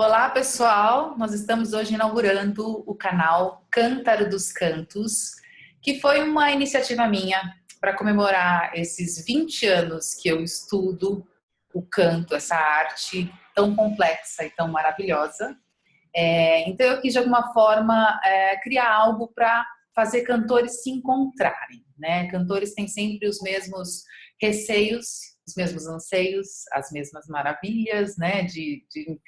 Olá, pessoal! Nós estamos hoje inaugurando o canal Cântaro dos Cantos, que foi uma iniciativa minha para comemorar esses 20 anos que eu estudo o canto, essa arte tão complexa e tão maravilhosa. Então eu quis, de alguma forma, criar algo para fazer cantores se encontrarem, né? Cantores têm sempre os mesmos receios, os mesmos anseios, as mesmas maravilhas, né? De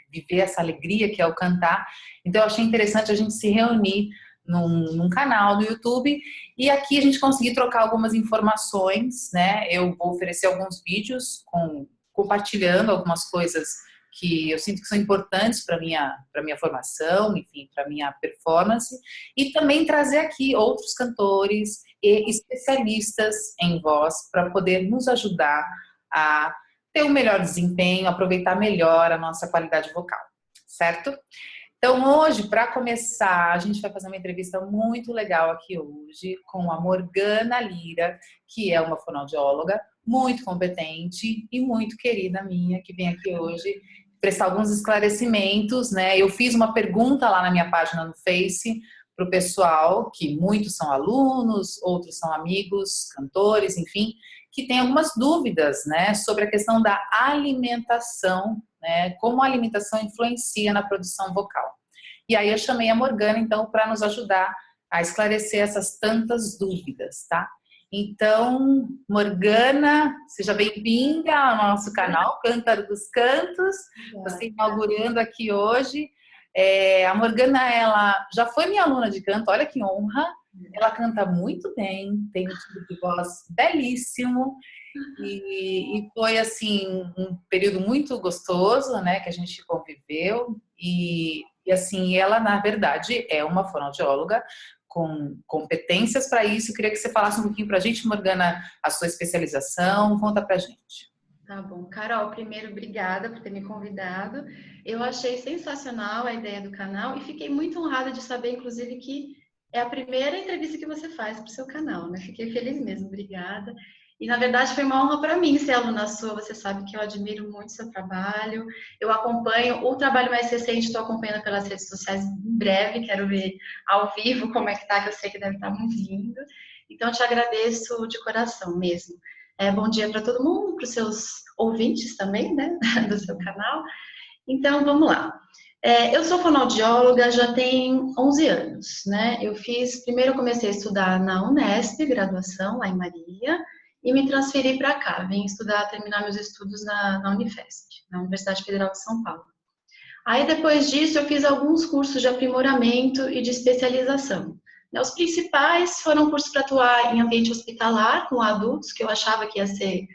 viver essa alegria que é o cantar. Então eu achei interessante a gente se reunir num canal no YouTube e aqui a gente conseguir trocar algumas informações, né? Eu vou oferecer alguns vídeos compartilhando algumas coisas que eu sinto que são importantes para minha formação, enfim, para minha performance, e também trazer aqui outros cantores e especialistas em voz para poder nos ajudar a ter um melhor desempenho, aproveitar melhor a nossa qualidade vocal, certo? Então hoje, para começar, a gente vai fazer uma entrevista muito legal aqui hoje com a Morgana Lira, que é uma fonoaudióloga muito competente e muito querida minha, que vem aqui hoje prestar alguns esclarecimentos, né? Eu fiz uma pergunta lá na minha página no Face para o pessoal, que muitos são alunos, outros são amigos, cantores, enfim, que tem algumas dúvidas, né, sobre a questão da alimentação, né, como a alimentação influencia na produção vocal. E aí eu chamei a Morgana, então, para nos ajudar a esclarecer essas tantas dúvidas, tá? Então, Morgana, seja bem-vinda ao nosso canal Cântaro dos Cantos. Você inaugurando aqui hoje. A Morgana, ela já foi minha aluna de canto, olha que honra. Ela canta muito bem, tem um tipo de voz belíssimo. E foi, assim, um período muito gostoso, né, que a gente conviveu. E assim, ela, na verdade, é uma fonoaudióloga com competências para isso. Eu queria que você falasse um pouquinho para a gente, Morgana, a sua especialização. Conta para a gente. Tá bom. Carol, primeiro, obrigada por ter me convidado. Eu achei sensacional a ideia do canal e fiquei muito honrada de saber, inclusive, que é a primeira entrevista que você faz para o seu canal, né? Fiquei feliz mesmo, obrigada. E, na verdade, foi uma honra para mim ser aluna sua. Você sabe que eu admiro muito seu trabalho. Eu acompanho o trabalho mais recente, estou acompanhando pelas redes sociais em breve. Quero ver ao vivo como é que tá, que eu sei que deve estar muito lindo. Então, eu te agradeço de coração mesmo. Bom dia para todo mundo, para os seus ouvintes também, né, do seu canal. Então, vamos lá. Eu sou fonoaudióloga, já tem 11 anos, né? Primeiro eu comecei a estudar na Unesp, graduação, lá em Maria, e me transferi para cá, vim terminar meus estudos na Unifesp, na Universidade Federal de São Paulo. Aí, depois disso, eu fiz alguns cursos de aprimoramento e de especialização. Os principais foram cursos para atuar em ambiente hospitalar, com adultos, que eu achava que ia ser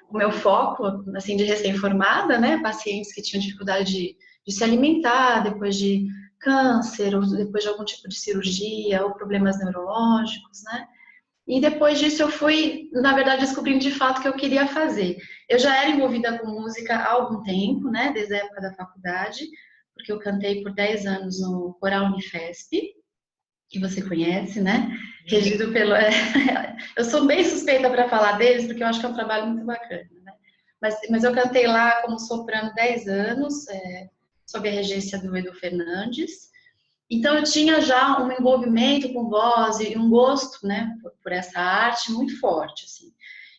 o meu foco, assim, de recém-formada, né? Pacientes que tinham dificuldade de se alimentar depois de câncer, ou depois de algum tipo de cirurgia, ou problemas neurológicos, né? E depois disso eu fui, na verdade, descobrindo de fato o que eu queria fazer. Eu já era envolvida com música há algum tempo, né? Desde a época da faculdade, porque eu cantei por 10 anos no Coral Unifesp, que você conhece, né? Regido pelo... eu sou bem suspeita para falar deles, porque eu acho que é um trabalho muito bacana, né? Mas eu cantei lá como soprano 10 anos, sob a regência do Edu Fernandes. Então, eu tinha já um envolvimento com voz e um gosto, né, por essa arte muito forte, assim.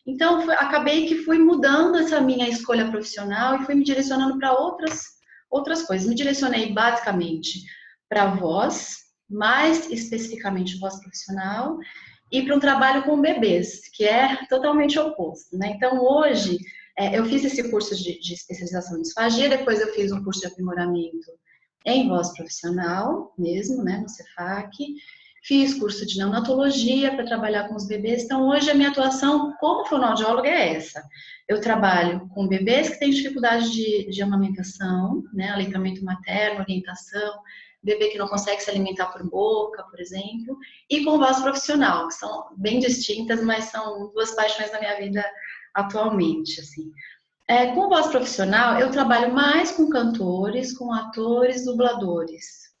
Então, acabei que fui mudando essa minha escolha profissional e fui me direcionando para outras coisas. Me direcionei basicamente para voz, mais especificamente voz profissional, e para um trabalho com bebês, que é totalmente oposto, né? Então, hoje, eu fiz esse curso de especialização em disfagia, depois eu fiz um curso de aprimoramento em voz profissional mesmo, né, no Cefac. Fiz curso de neonatologia para trabalhar com os bebês. Então, hoje a minha atuação como fonoaudióloga é essa. Eu trabalho com bebês que têm dificuldade de amamentação, né, aleitamento materno, orientação, bebê que não consegue se alimentar por boca, por exemplo, e com voz profissional, que são bem distintas, mas são duas paixões da minha vida atualmente, assim. Com voz profissional, eu trabalho mais com cantores, com atores, dubladores.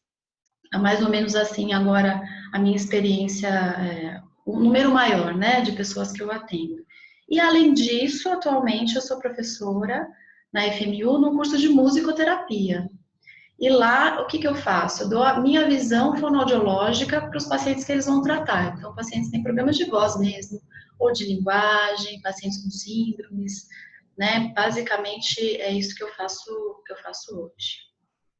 É mais ou menos assim agora a minha experiência, um número maior, né, de pessoas que eu atendo. E além disso, atualmente eu sou professora na FMU no curso de musicoterapia. E lá, o que que eu faço? Eu dou a minha visão fonoaudiológica para os pacientes que eles vão tratar. Então, pacientes que têm problemas de voz mesmo, ou de linguagem, pacientes com síndromes, né? Basicamente, é isso que eu faço hoje.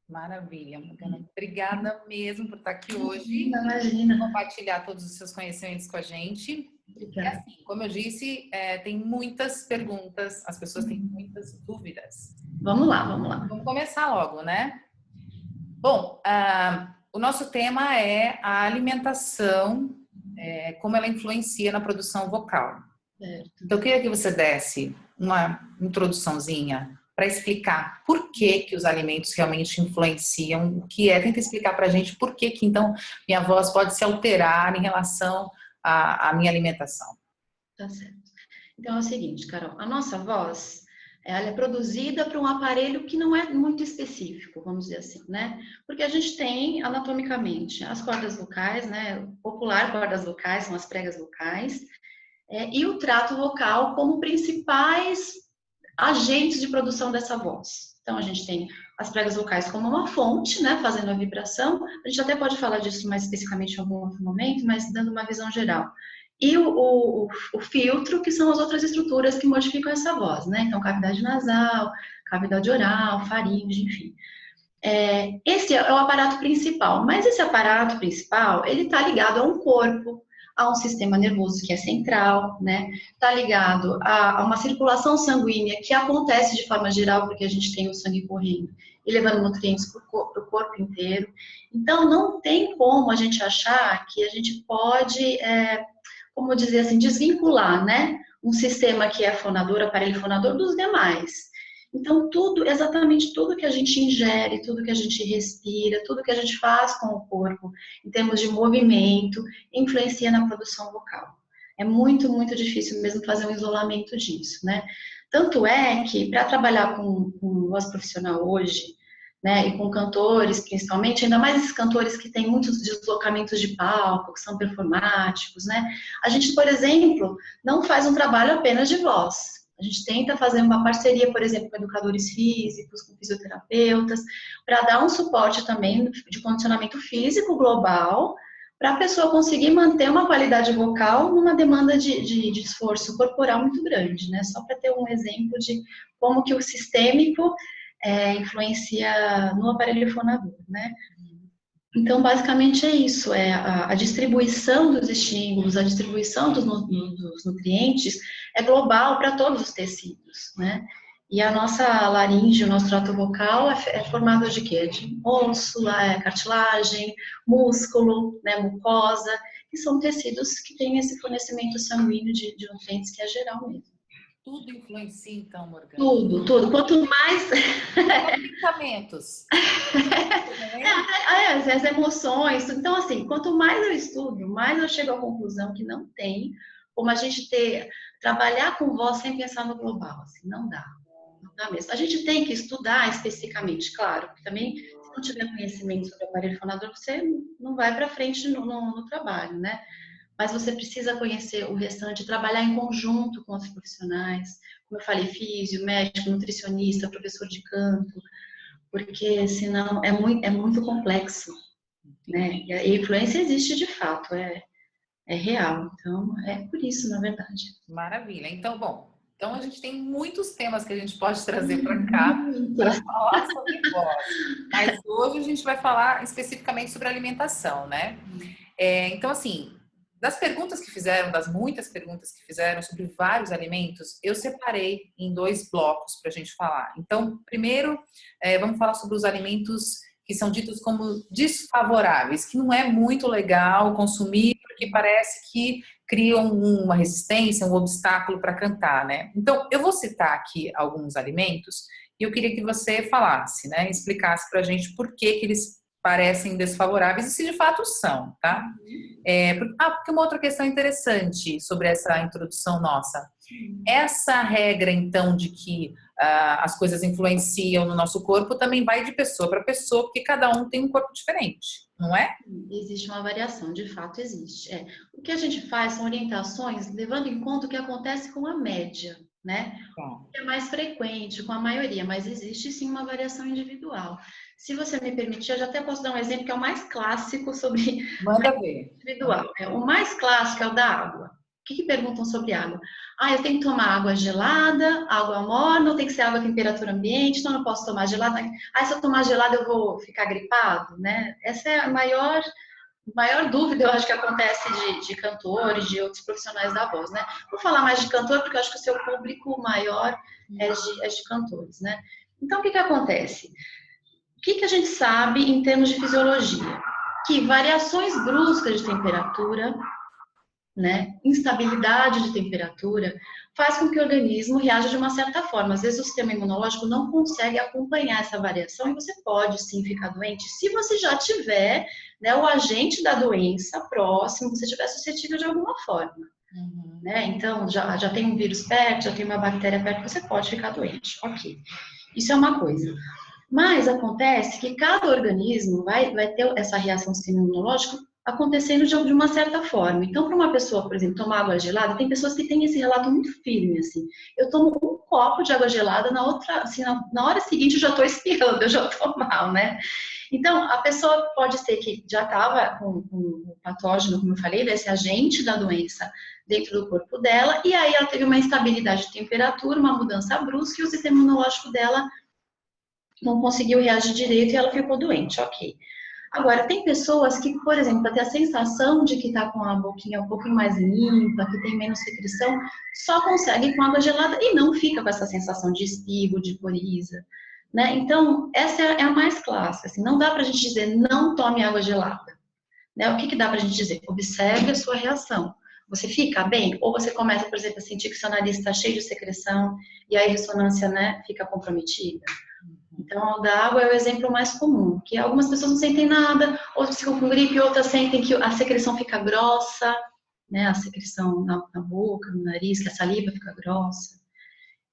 Maravilha, Morgana. Obrigada mesmo por estar aqui hoje, Imagina. compartilhar todos os seus conhecimentos com a gente. E Obrigada. assim, como eu disse, tem muitas perguntas, as pessoas têm muitas dúvidas. Vamos lá, vamos lá. Vamos começar logo, né? Bom, o nosso tema é a alimentação, como ela influencia na produção vocal. Certo. Então, eu queria que você desse uma introduçãozinha para explicar por que que os alimentos realmente influenciam, o que é. Tenta explicar para a gente por que que, então, minha voz pode se alterar em relação à minha alimentação. Tá certo. Então é o seguinte, Carol, a nossa voz, ela é produzida por um aparelho que não é muito específico, vamos dizer assim, né? Porque a gente tem anatomicamente as cordas vocais, né? O popular cordas vocais são as pregas vocais, e o trato vocal como principais agentes de produção dessa voz. Então a gente tem as pregas vocais como uma fonte, né? Fazendo a vibração. A gente até pode falar disso mais especificamente em algum outro momento, mas dando uma visão geral. E o filtro, que são as outras estruturas que modificam essa voz, né? Então, cavidade nasal, cavidade oral, faringe, enfim. Esse é o aparato principal, mas esse aparato principal, ele está ligado a um corpo, a um sistema nervoso que é central, né? Está ligado a uma circulação sanguínea que acontece de forma geral, porque a gente tem o sangue correndo e levando nutrientes para o corpo inteiro. Então, não tem como a gente achar que a gente pode, como dizer assim, desvincular, né? Um sistema que é fonador, aparelho fonador, dos demais. Então, tudo, exatamente tudo que a gente ingere, tudo que a gente respira, tudo que a gente faz com o corpo, em termos de movimento, influencia na produção vocal. É muito, muito difícil mesmo fazer um isolamento disso, né? Tanto é que, para trabalhar com voz profissional hoje, né, e com cantores, principalmente, ainda mais esses cantores que têm muitos deslocamentos de palco, que são performáticos, né? A gente, por exemplo, não faz um trabalho apenas de voz. A gente tenta fazer uma parceria, por exemplo, com educadores físicos, com fisioterapeutas, para dar um suporte também de condicionamento físico global, para a pessoa conseguir manter uma qualidade vocal numa demanda de esforço corporal muito grande, né? Só para ter um exemplo de como que o sistêmico influencia no aparelho fonador, né? Então, basicamente é isso, a distribuição dos estímulos, a distribuição dos nutrientes é global para todos os tecidos, né? E a nossa laringe, o nosso trato vocal é formado de quê? De osso, cartilagem, músculo, né, mucosa, que são tecidos que têm esse fornecimento sanguíneo de nutrientes que é geral mesmo. Tudo influencia, então, Morgana? Tudo, tudo. Quanto mais... Pensamentos. As emoções. Então, assim, quanto mais eu estudo, mais eu chego à conclusão que não tem como a gente trabalhar com voz sem pensar no global. Assim, não dá. Não dá mesmo. A gente tem que estudar especificamente, claro, porque também, se não tiver conhecimento sobre o aparelho fonador, você não vai para frente no trabalho, né? Mas você precisa conhecer o restante, trabalhar em conjunto com os profissionais, como eu falei, físio, médico, nutricionista, professor de canto, porque senão é muito complexo, né? E a influência existe de fato, é real. Então, é por isso, na verdade. Maravilha. Então, bom, então a gente tem muitos temas que a gente pode trazer para cá para falar sobre voz. Mas hoje a gente vai falar especificamente sobre alimentação, né? Então, assim, das perguntas que fizeram, das muitas perguntas que fizeram sobre vários alimentos, eu separei em 2 blocos para a gente falar. Então, primeiro, vamos falar sobre os alimentos que são ditos como desfavoráveis, que não é muito legal consumir, porque parece que criam uma resistência, um obstáculo para cantar, né? Então, eu vou citar aqui alguns alimentos e eu queria que você falasse, né? Explicasse para a gente por que eles parecem desfavoráveis e se de fato são, tá? Porque uma outra questão interessante sobre essa introdução nossa. Essa regra, então, de que as coisas influenciam no nosso corpo também vai de pessoa para pessoa, porque cada um tem um corpo diferente, não é? Existe uma variação, de fato existe. O que a gente faz são orientações levando em conta o que acontece com a média, né? Bom, É mais frequente com a maioria, mas existe sim uma variação individual. Se você me permitir, eu já até posso dar um exemplo que é o mais clássico sobre manda ver. individual. O mais clássico é o da água. O que perguntam sobre água? Ah, eu tenho que tomar água gelada, água morna, ou tem que ser água a temperatura ambiente, então eu não posso tomar gelada. Ah, se eu tomar gelada eu vou ficar gripado, né? Essa é a maior dúvida, eu acho que acontece de cantores, de outros profissionais da voz, né? Vou falar mais de cantor, porque eu acho que o seu público maior é de cantores, né? Então, o que acontece? O que a gente sabe em termos de fisiologia? Que variações bruscas de temperatura, né, instabilidade de temperatura, faz com que o organismo reaja de uma certa forma. Às vezes o sistema imunológico não consegue acompanhar essa variação e você pode sim ficar doente se você já tiver, né, o agente da doença próximo, você estiver suscetível de alguma forma. Né? Então, já tem um vírus perto, já tem uma bactéria perto, você pode ficar doente. Ok. Isso é uma coisa. Mas acontece que cada organismo vai ter essa reação do sistema imunológico acontecendo de uma certa forma. Então, para uma pessoa, por exemplo, tomar água gelada, tem pessoas que têm esse relato muito firme, assim. Eu tomo um copo de água gelada, na outra, assim, na hora seguinte eu já estou espirrando, eu já estou mal, né? Então, a pessoa pode ser que já estava com o patógeno, como eu falei, desse agente da doença dentro do corpo dela, e aí ela teve uma instabilidade de temperatura, uma mudança brusca, e o sistema imunológico dela não conseguiu reagir direito e ela ficou doente, ok. Agora, tem pessoas que, por exemplo, para ter a sensação de que está com a boquinha um pouquinho mais limpa, que tem menos secreção, só consegue com água gelada e não fica com essa sensação de espirro, de coriza, né? Então, essa é a mais clássica, assim, não dá para a gente dizer não tome água gelada, né? O que dá para a gente dizer? Observe a sua reação. Você fica bem? Ou você começa, por exemplo, a sentir que seu nariz está cheio de secreção e aí a ressonância, né, fica comprometida? Então, o da água é o exemplo mais comum, que algumas pessoas não sentem nada, outras ficam com gripe, outras sentem que a secreção fica grossa, né, a secreção na boca, no nariz, que a saliva fica grossa.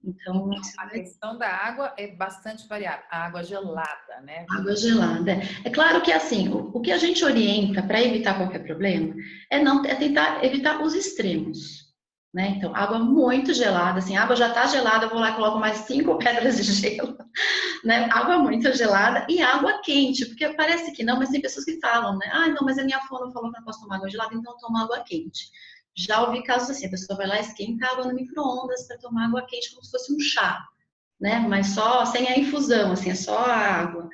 Então, isso a é questão da água é bastante variável. A água gelada, né? água gelada. É claro que, assim, o que a gente orienta para evitar qualquer problema é tentar evitar os extremos. Né? Então, água muito gelada, assim, a água já está gelada, eu vou lá e coloco mais 5 pedras de gelo, né? Água muito gelada e água quente, porque parece que não, mas tem pessoas que falam, né? Ah, não, mas a minha fono falou que não posso tomar água gelada, então toma água quente. Já ouvi casos assim, a pessoa vai lá e esquenta água no micro-ondas para tomar água quente como se fosse um chá, né? Mas só sem a infusão, assim, é só a água.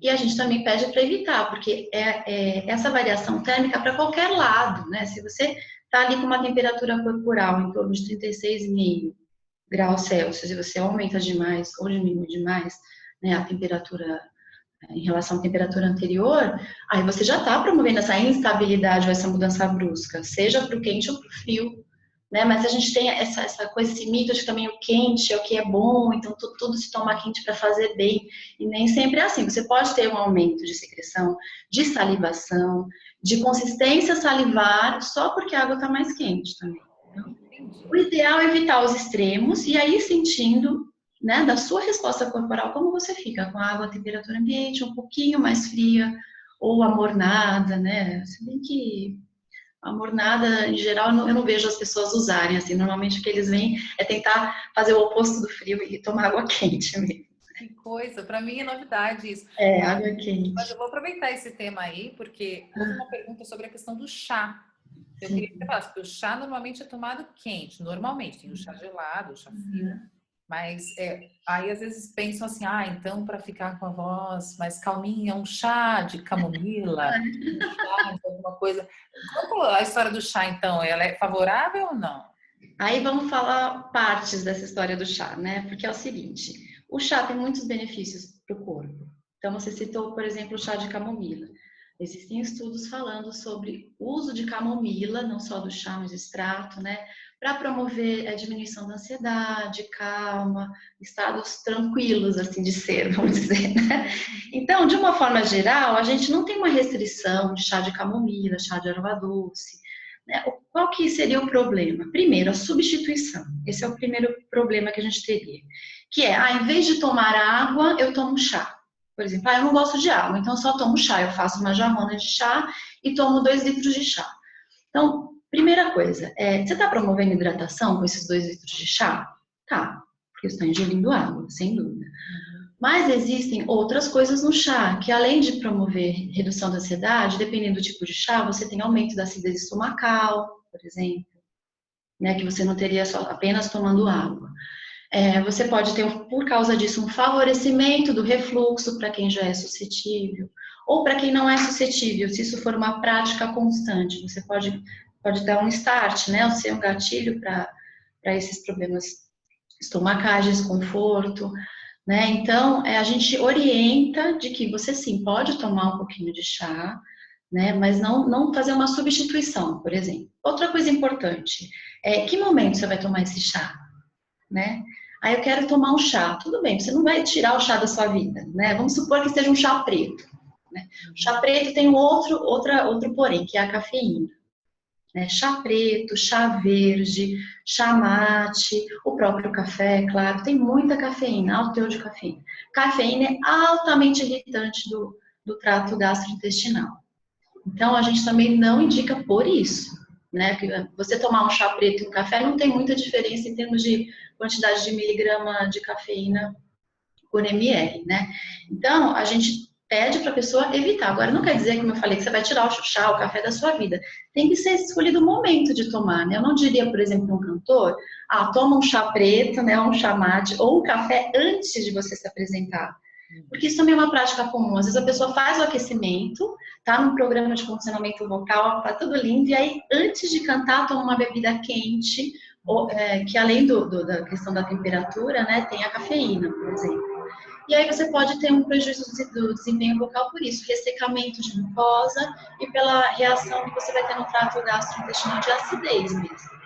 E a gente também pede para evitar, porque essa variação térmica para qualquer lado, né? Se você está ali com uma temperatura corporal em torno de 36,5 graus Celsius e você aumenta demais ou diminui demais, né, a temperatura em relação à temperatura anterior, aí você já está promovendo essa instabilidade ou essa mudança brusca, seja para o quente ou para o frio. Né? Mas a gente tem essa coisa, esse mito de que também o quente é o que é bom, então tudo se toma quente para fazer bem. E nem sempre é assim. Você pode ter um aumento de secreção, de salivação, de consistência salivar, só porque a água está mais quente também. Então, o ideal é evitar os extremos e aí sentindo, né, da sua resposta corporal como você fica com a água a temperatura ambiente, um pouquinho mais fria, ou amornada, né? Se bem que a mornada, em geral, eu não vejo as pessoas usarem, assim, normalmente o que eles veem é tentar fazer o oposto do frio e tomar água quente mesmo. Que coisa, para mim é novidade isso. É, água quente. Mas eu vou aproveitar esse tema aí, porque houve uma pergunta sobre a questão do chá. Eu queria que você falasse, porque o chá normalmente é tomado quente, normalmente, tem o chá gelado, o chá frio, mas aí às vezes pensam assim, então para ficar com a voz mais calminha, um chá de camomila, um chá de alguma coisa. Conta a história do chá, então, ela é favorável ou não? Aí vamos falar partes dessa história do chá, né? Porque é o seguinte, o chá tem muitos benefícios para o corpo. Então, você citou, por exemplo, o chá de camomila. Existem estudos falando sobre o uso de camomila, não só do chá, mas do extrato, né? Para promover a diminuição da ansiedade, calma, estados tranquilos, assim, de ser, vamos dizer, né? Então, de uma forma geral, a gente não tem uma restrição de chá de camomila, chá de erva doce, né? Qual que seria o problema? Primeiro, a substituição. Esse é o primeiro problema que a gente teria. Que é, em vez de tomar água, eu tomo chá. Por exemplo, eu não gosto de água, então eu só tomo chá. Eu faço uma jarrona de chá e tomo 2 litros de chá. Então, primeira coisa, você está promovendo hidratação com esses 2 litros de chá? Tá, porque você está ingerindo água, sem dúvida. Mas existem outras coisas no chá, que além de promover redução da ansiedade, dependendo do tipo de chá, você tem aumento da acidez estomacal, por exemplo, né, que você não teria só apenas tomando água. Você pode ter, por causa disso, um favorecimento do refluxo para quem já é suscetível, ou para quem não é suscetível, se isso for uma prática constante, você pode dar um start, né, ou ser um gatilho para esses problemas estomacais, desconforto, né? Então, a gente orienta de que você sim pode tomar um pouquinho de chá, né? Mas não fazer uma substituição, por exemplo. Outra coisa importante que momento você vai tomar esse chá, né? Aí eu quero tomar um chá. Tudo bem, você não vai tirar o chá da sua vida, né? Vamos supor que seja um chá preto, né? O chá preto tem outro porém, que é a cafeína. Chá preto, chá verde, chá mate, o próprio café, claro, tem muita cafeína, alto teor de cafeína. Cafeína é altamente irritante do trato gastrointestinal. Então, a gente também não indica por isso, né? Que você tomar um chá preto e um café não tem muita diferença em termos de quantidade de miligrama de cafeína por ml, né? Então, a gente pede para a pessoa evitar. Agora, não quer dizer, como eu falei, que você vai tirar o chá, o café da sua vida. Tem que ser escolhido o momento de tomar, né? Eu não diria, por exemplo, um cantor, toma um chá preto, né, um chá mate, ou um café antes de você se apresentar. Porque isso também é uma prática comum. Às vezes a pessoa faz o aquecimento, tá num programa de condicionamento vocal, tá tudo lindo, e aí, antes de cantar, toma uma bebida quente, que além da questão da temperatura, né, tem a cafeína, por exemplo. E aí você pode ter um prejuízo do desempenho vocal por isso, ressecamento de mucosa e pela reação que você vai ter no trato gastrointestinal de acidez mesmo.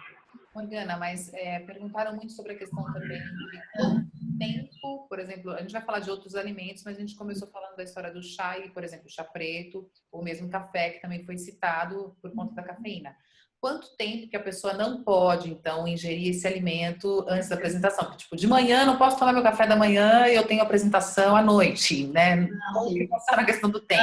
Morgana, mas perguntaram muito sobre a questão também de quanto tempo, por exemplo, a gente vai falar de outros alimentos, mas a gente começou falando da história do chá e, por exemplo, chá preto, ou mesmo café, que também foi citado por conta da cafeína. Quanto tempo que a pessoa não pode, então, ingerir esse alimento antes da apresentação? Porque, tipo, de manhã não posso tomar meu café da manhã e eu tenho apresentação à noite, né? Como que funciona a questão do tempo?